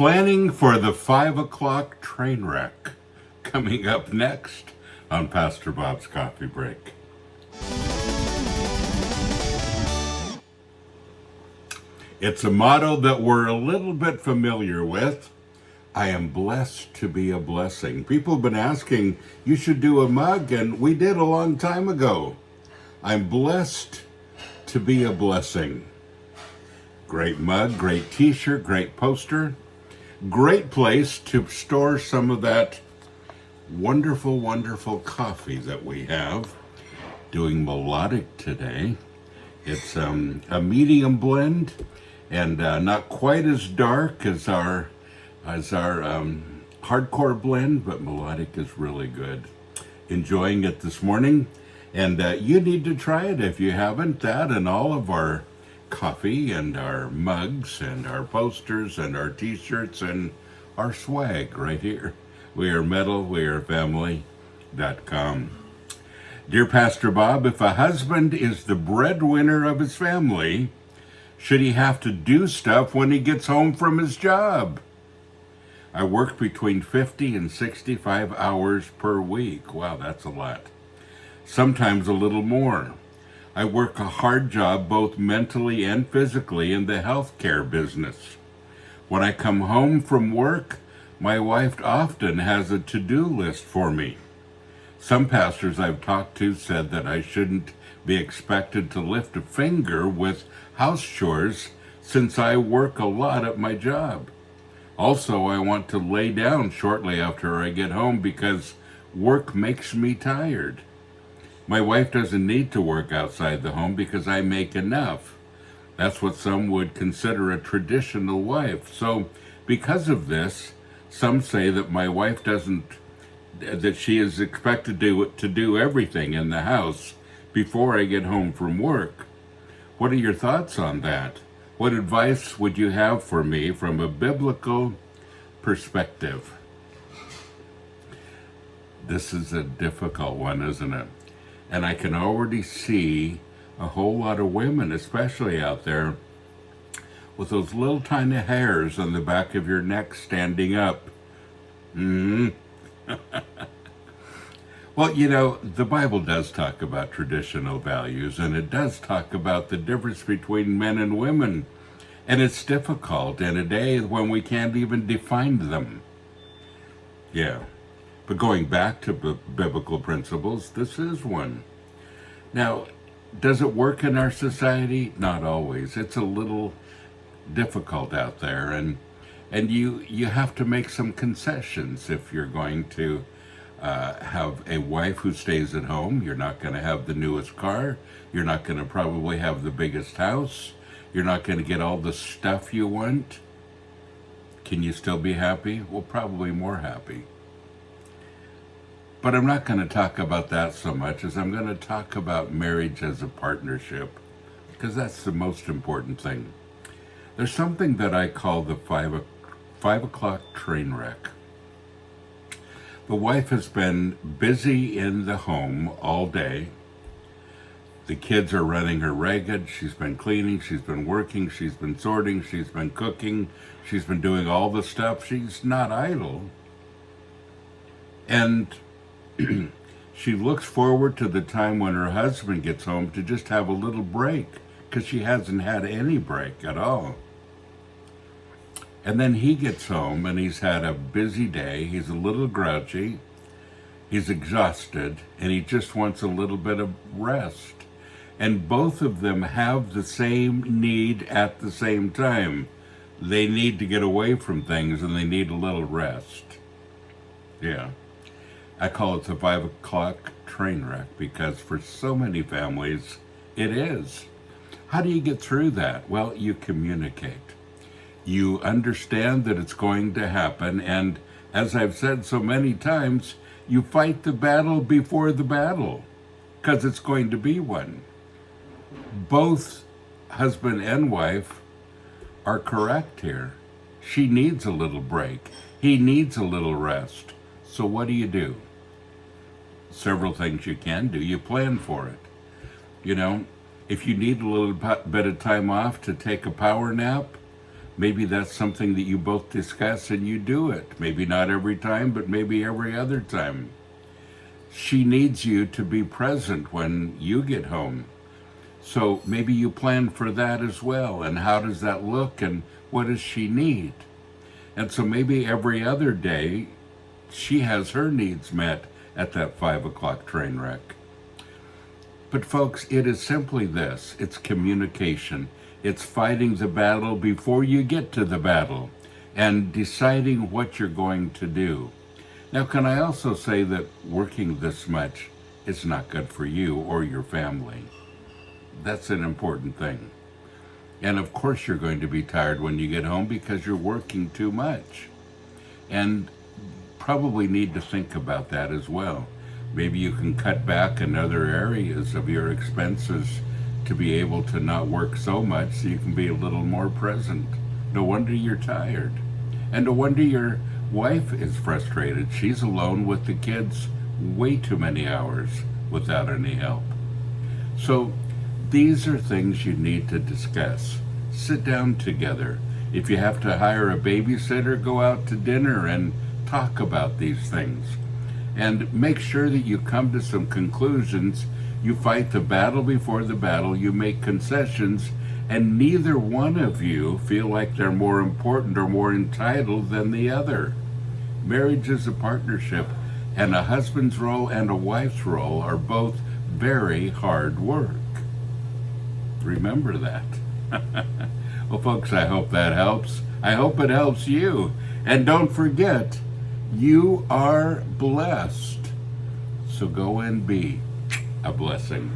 Planning for the 5 o'clock train wreck. Coming up next on Pastor Bob's Coffee Break. It's a motto that we're a little bit familiar with. I am blessed to be a blessing. People have been asking, you should do a mug, and we did a long time ago. I'm blessed to be a blessing. Great mug, great t-shirt, great poster. Great place to store some of that wonderful, wonderful coffee that we have. Doing melodic today. It's a medium blend and not quite as dark as our hardcore blend, but melodic is really good. Enjoying it this morning, and you need to try it if you haven't. That and all of our coffee and our mugs and our posters and our t-shirts and our swag right here. We are metal, we are family.com. Dear Pastor Bob, if a husband is the breadwinner of his family, should he have to do stuff when he gets home from his job? I work between 50 and 65 hours per week. Wow, that's a lot. Sometimes a little more. I work a hard job both mentally and physically in the healthcare business. When I come home from work, my wife often has a to-do list for me. Some pastors I've talked to said that I shouldn't be expected to lift a finger with house chores since I work a lot at my job. Also, I want to lay down shortly after I get home because work makes me tired. My wife doesn't need to work outside the home because I make enough. That's what some would consider a traditional wife. So because of this, some say that my wife that she is expected to do everything in the house before I get home from work. What are your thoughts on that? What advice would you have for me from a biblical perspective? This is a difficult one, isn't it? And I can already see a whole lot of women, especially out there, with those little tiny hairs on the back of your neck standing up. Well, you know, the Bible does talk about traditional values, and it does talk about the difference between men and women. And it's difficult in a day when we can't even define them. Yeah. But going back to biblical principles, this is one. Now, does it work in our society? Not always. It's a little difficult out there, and you have to make some concessions if you're going to have a wife who stays at home. You're not going to have the newest car. You're not going to probably have the biggest house. You're not going to get all the stuff you want. Can you still be happy? Well, probably more happy. But I'm not going to talk about that so much as I'm going to talk about marriage as a partnership, because that's the most important thing. There's something that I call the 5 o'clock train wreck. The wife has been busy in the home all day. The kids are running her ragged. She's been cleaning, she's been working, she's been sorting, she's been cooking, she's been doing all the stuff. She's not idle. And she looks forward to the time when her husband gets home to just have a little break, because she hasn't had any break at all. And then he gets home and he's had a busy day. He's a little grouchy. He's exhausted, and he just wants a little bit of rest. And both of them have the same need at the same time. They need to get away from things, and they need a little rest. Yeah. I call it the 5 o'clock train wreck because for so many families, it is. How do you get through that? Well, you communicate. You understand that it's going to happen, and as I've said so many times, you fight the battle before the battle, because it's going to be one. Both husband and wife are correct here. She needs a little break. He needs a little rest. So what do? Several things you can do. You plan for it. You know, if you need a little bit of time off to take a power nap, Maybe that's something that you both discuss and you do it. Maybe not every time, but maybe every other time. She needs you to be present when you get home. So maybe you plan for that as well. And how does that look? And what does she need? And so maybe every other day, she has her needs met at that 5 o'clock train wreck. But folks, it is simply this. It's communication. It's fighting the battle before you get to the battle and deciding what you're going to do. Now, can I also say that working this much is not good for you or your family? That's an important thing. And of course you're going to be tired when you get home because you're working too much. And probably need to think about that as well. Maybe you can cut back in other areas of your expenses to be able to not work so much so you can be a little more present. No wonder you're tired. And no wonder your wife is frustrated. She's alone with the kids way too many hours without any help. So these are things you need to discuss. Sit down together. If you have to hire a babysitter, go out to dinner and talk about these things. And make sure that you come to some conclusions. You fight the battle before the battle. You make concessions. And neither one of you feel like they're more important or more entitled than the other. Marriage is a partnership. And a husband's role and a wife's role are both very hard work. Remember that. Well, folks, I hope that helps. I hope it helps you. And don't forget, you are blessed. So go and be a blessing.